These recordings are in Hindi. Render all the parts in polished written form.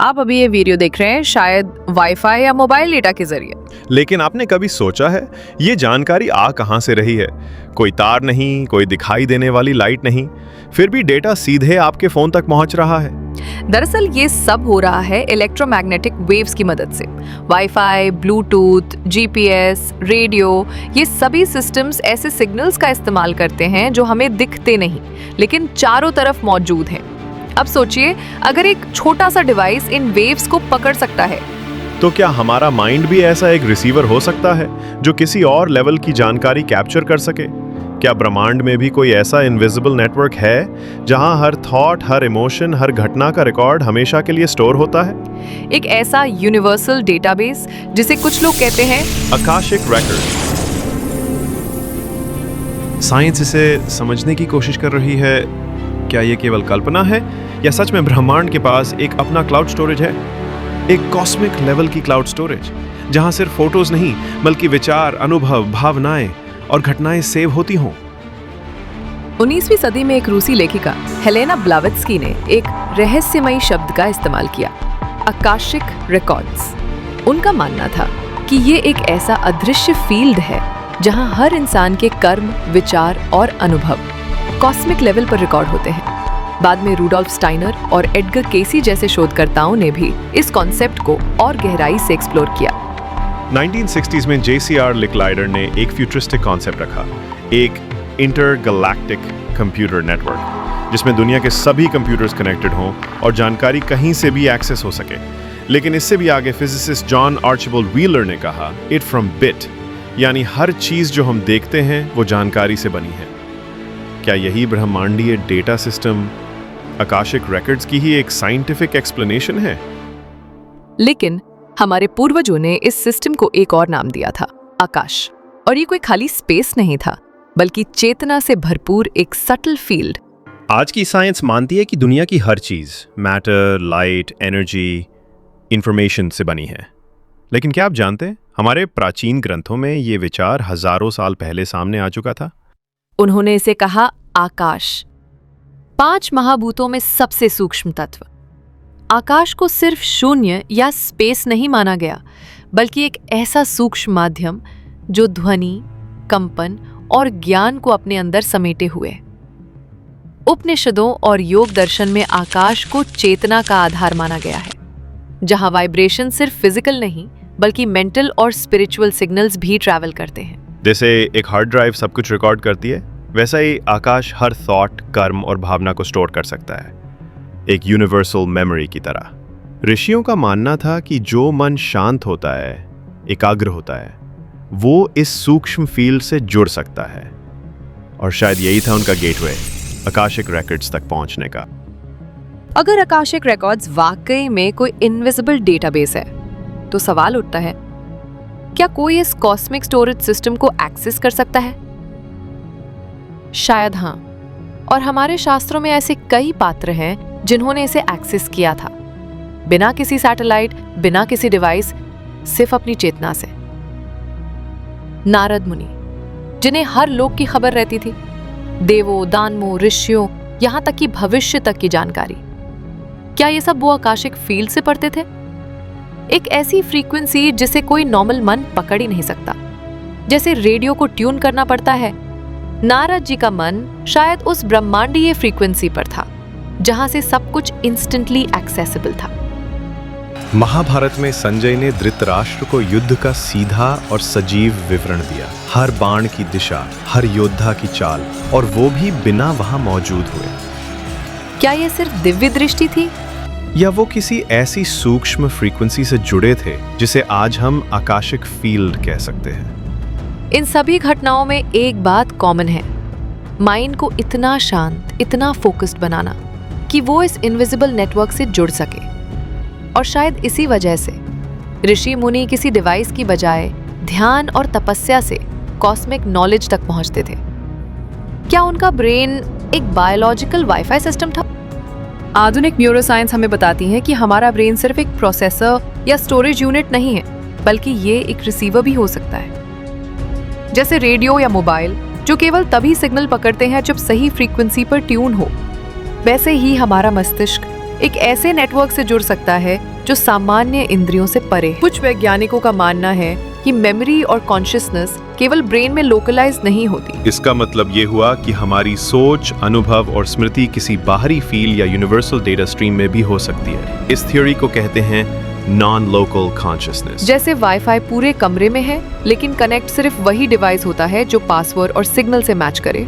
आप अभी ये वीडियो देख रहे हैं शायद वाईफाई या मोबाइल डेटा के जरिए। लेकिन आपने कभी सोचा है ये जानकारी आ कहां से रही है? कोई तार नहीं, कोई दिखाई देने वाली लाइट नहीं, फिर भी डेटा सीधे आपके फोन तक पहुंच रहा है। दरअसल ये सब हो रहा है इलेक्ट्रोमैग्नेटिक वेव्स की मदद से। वाईफाई, ब्लूटूथ, जीपीएस, रेडियो, ये सभी सिस्टम्स ऐसे सिग्नल्स का इस्तेमाल करते हैं जो हमें दिखते नहीं लेकिन चारों तरफ मौजूद हैं। अब सोचिए, अगर एक छोटा सा डिवाइस इन वेव्स को पकड़ सकता है तो क्या हमारा माइंड भी ऐसा एक रिसीवर हो सकता है जो किसी और लेवल की जानकारी कैप्चर कर सके? क्या ब्रह्मांड में भी कोई ऐसा इनविजिबल नेटवर्क है जहां हर थॉट, हर इमोशन, हर घटना का रिकॉर्ड हमेशा के लिए स्टोर होता है? एक ऐसा यूनिवर्सल डेटाबेस जिसे कुछ लोग कहते हैं आकाशिक रिकॉर्ड। साइंस इसे समझने की कोशिश कर रही है। क्या ये केवल कल्पना है या सच में ब्रह्मांड के पास एक अपना क्लाउड स्टोरेज है? एक कॉस्मिक लेवल की क्लाउड स्टोरेज जहां सिर्फ फोटोज नहीं बल्कि विचार, अनुभव, भावनाएं और घटनाएं सेव होती हों। 19वीं सदी में एक रूसी लेखिका हेलेना ब्लावेत्स्की ने एक रहस्यमयी शब्द का इस्तेमाल किया, आकाशिक रिकॉर्ड्स। उनका मानना था कि ये एक ऐसा अदृश्य फील्ड है जहां हर इंसान के कर्म, विचार और अनुभव कॉस्मिक लेवल पर रिकॉर्ड होते हैं। बाद में रूडोल्फ स्टाइनर और एडगर केसी जैसे शोधकर्ताओं ने भी इस कॉन्सेप्ट को और गहराई से एक्सप्लोर किया। 1960s में JCR लिकलाइडर ने एक फ्यूचरिस्टिक कॉन्सेप्ट रखा, एक इंटरगैलेक्टिक कंप्यूटर नेटवर्क जिसमें दुनिया के सभी कंप्यूटर्स कनेक्टेड हों और जानकारी कहीं से भी एक्सेस हो सके। लेकिन इससे भी आगे फिजिसिस्ट जॉन आर्चिबाल्ड व्हीलर ने कहा, इट फ्रॉम बिट, यानी हर चीज जो हम देखते हैं वो जानकारी से बनी है। क्या यही ब्रह्मांडीय डेटा सिस्टम आकाशिक रिकॉर्ड्स की ही एक साइंटिफिक एक्सप्लेनेशन है? लेकिन हमारे पूर्वजों ने इस सिस्टम को एक और नाम दिया था, आकाश। और ये कोई खाली स्पेस नहीं था बल्कि चेतना से भरपूर एक सटल फील्ड। आज की साइंस मानती है कि दुनिया की हर चीज मैटर, लाइट, एनर्जी, इंफॉर्मेशन से बनी है। लेकिन क्या आप जानते हैं हमारे प्राचीन ग्रंथों में ये विचार हजारों साल पहले सामने आ चुका था। उन्होंने इसे कहा आकाश, 5 महाभूतों में सबसे सूक्ष्म तत्व। आकाश को सिर्फ शून्य या स्पेस नहीं माना गया बल्कि एक ऐसा सूक्ष्म माध्यम जो ध्वनि, कंपन और ज्ञान को अपने अंदर समेटे हुए। उपनिषदों और योग दर्शन में आकाश को चेतना का आधार माना गया है, जहां वाइब्रेशन सिर्फ फिजिकल नहीं बल्कि मेंटल और स्पिरिचुअल सिग्नल्स भी ट्रैवल करते हैं। जैसे एक हार्ड ड्राइव सब कुछ रिकॉर्ड करती है, वैसा ही आकाश हर थॉट, कर्म और भावना को स्टोर कर सकता है, एक यूनिवर्सल मेमोरी की तरह। ऋषियों का मानना था कि जो मन शांत होता है, एकाग्र होता है, वो इस सूक्ष्म फील्ड से जुड़ सकता है। और शायद यही था उनका गेटवे आकाशिक रिकॉर्ड्स तक पहुंचने का। अगर आकाशिक रिकॉर्ड्स वाकई में कोई इनविजिबल डेटाबेस है तो सवाल उठता है, क्या कोई इस कॉस्मिक स्टोरेज सिस्टम को एक्सेस कर सकता है? शायद हाँ, और हमारे शास्त्रों में ऐसे कई पात्र हैं जिन्होंने इसे एक्सेस किया था, बिना किसी सैटेलाइट, बिना किसी डिवाइस, सिर्फ अपनी चेतना से। नारद मुनि, जिन्हें हर लोक की खबर रहती थी, देवों, दानवों, ऋषियों, यहां तक कि भविष्य तक की जानकारी। क्या ये सब वो आकाशिक फील्ड से पढ़ते थे? एक ऐसी फ्रीक्वेंसी जिसे कोई नॉर्मल मन पकड़ ही नहीं सकता। जैसे रेडियो को ट्यून करना पड़ता है, नारद जी का मन शायद उस ब्रह्मांडीय फ्रीक्वेंसी पर था जहां से सब कुछ इंस्टेंटली एक्सेसिबल था। महाभारत में संजय ने धृतराष्ट्र को युद्ध का सीधा और सजीव विवरण दिया, हर बाण की दिशा, हर योद्धा की चाल, और वो भी बिना वहां मौजूद हुए। क्या ये सिर्फ दिव्य दृष्टि थी या वो किसी ऐसी सूक्ष्म फ्रीक्वेंसी से जुड़े थे जिसे आज हम आकाशिक फील्ड कह सकते हैं? इन सभी घटनाओं में एक बात कॉमन है, माइंड को इतना शांत, इतना फोकस्ड बनाना कि वो इस इनविजिबल नेटवर्क से जुड़ सके। और शायद इसी वजह से ऋषि मुनि किसी डिवाइस की बजाय ध्यान और तपस्या से कॉस्मिक नॉलेज तक पहुंचते थे। क्या उनका ब्रेन एक बायोलॉजिकल वाईफाई सिस्टम था? आधुनिक न्यूरोसाइंस हमें बताती है कि हमारा ब्रेन सिर्फ एक प्रोसेसर या स्टोरेज यूनिट नहीं है, बल्कि ये एक रिसीवर भी हो सकता है। जैसे रेडियो या मोबाइल जो केवल तभी सिग्नल पकड़ते हैं जब सही फ्रीक्वेंसी पर ट्यून हो, वैसे ही हमारा मस्तिष्क एक ऐसे नेटवर्क से जुड़ सकता है जो सामान्य इंद्रियों से परे है। कुछ वैज्ञानिकों का मानना है कि मेमोरी और कॉन्शियसनेस केवल ब्रेन में लोकलाइज नहीं होती। इसका मतलब ये हुआ कि हमारी सोच, अनुभव और स्मृति किसी बाहरी फील्ड या यूनिवर्सल डेटा स्ट्रीम में भी हो सकती है। इस थ्योरी को कहते हैं नॉन लोकल कॉन्शियसनेस। जैसे वाईफाई पूरे कमरे में है लेकिन कनेक्ट सिर्फ वही डिवाइस होता है जो पासवर्ड और सिग्नल से मैच करे,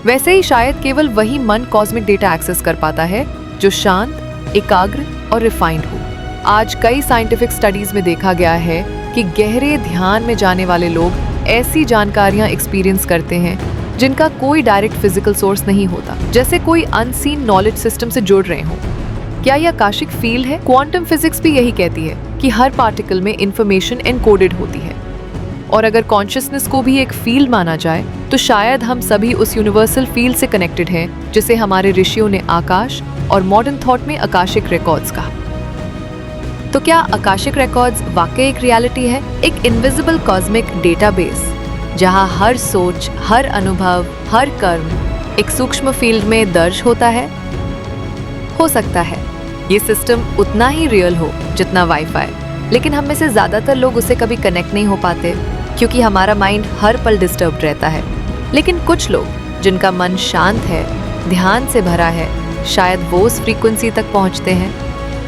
वैसे ही शायद केवल वही मन कॉस्मिक डेटा एक्सेस कर पाता है जो शांत, एकाग्र और रिफाइंड हो। आज कई साइंटिफिक स्टडीज में देखा गया है कि गहरे ध्यान में जाने वाले लोग ऐसी जानकारियां एक्सपीरियंस करते हैं जिनका कोई डायरेक्ट फिजिकल सोर्स नहीं होता, जैसे कोई अनसीन नॉलेज सिस्टम से जुड़ रहे हों। क्या यह आकाशिक फील्ड है? क्वांटम फिजिक्स भी यही कहती है कि हर पार्टिकल में इंफॉर्मेशन एनकोडेड होती है। और अगर कॉन्शियसनेस को भी एक फील्ड माना जाए तो शायद हम सभी उस यूनिवर्सल फील्ड से कनेक्टेड हैं जिसे हमारे ऋषियों ने आकाश और मॉडर्न थॉट में आकाशिक रिकॉर्ड्स कहा। तो क्या आकाशिक रिकॉर्ड्स वाकई एक रियलिटी है, एक इनविजिबल कॉस्मिक डेटाबेस जहां हर सोच, हर अनुभव, हर कर्म एक सूक्ष्म फील्ड में दर्ज होता है? हो सकता है ये सिस्टम उतना ही रियल हो जितना वाईफाई, लेकिन हम में से ज्यादातर लोग उसे कभी कनेक्ट नहीं हो पाते क्योंकि हमारा माइंड हर पल डिस्टर्ब रहता है। लेकिन कुछ लोग जिनका मन शांत है, ध्यान से भरा है, शायद वो उस फ्रीक्वेंसी तक पहुंचते हैं।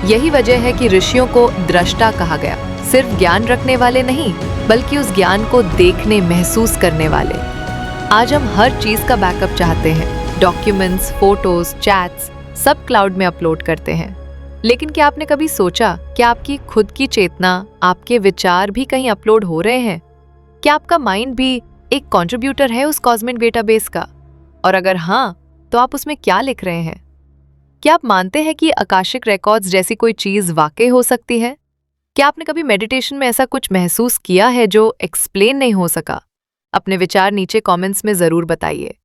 यही वजह है कि ऋषियों को दृष्टा कहा गया, सिर्फ ज्ञान रखने वाले नहीं बल्कि उस ज्ञान को देखने, महसूस करने वाले। आज हम हर चीज का बैकअप चाहते हैं, डॉक्यूमेंट्स, फोटोज, चैट्स सब क्लाउड में अपलोड करते हैं। लेकिन क्या आपने कभी सोचा कि आपकी खुद की चेतना, आपके विचार भी कहीं अपलोड हो रहे हैं? क्या आपका माइंड भी एक कंट्रीब्यूटर है उस कॉस्मिक डेटाबेस का? और अगर हाँ, तो आप उसमें क्या लिख रहे हैं? क्या आप मानते हैं कि आकाशिक रिकॉर्ड्स जैसी कोई चीज वाकई हो सकती है? क्या आपने कभी मेडिटेशन में ऐसा कुछ महसूस किया है जो एक्सप्लेन नहीं हो सका? अपने विचार नीचे कमेंट्स में जरूर बताइए।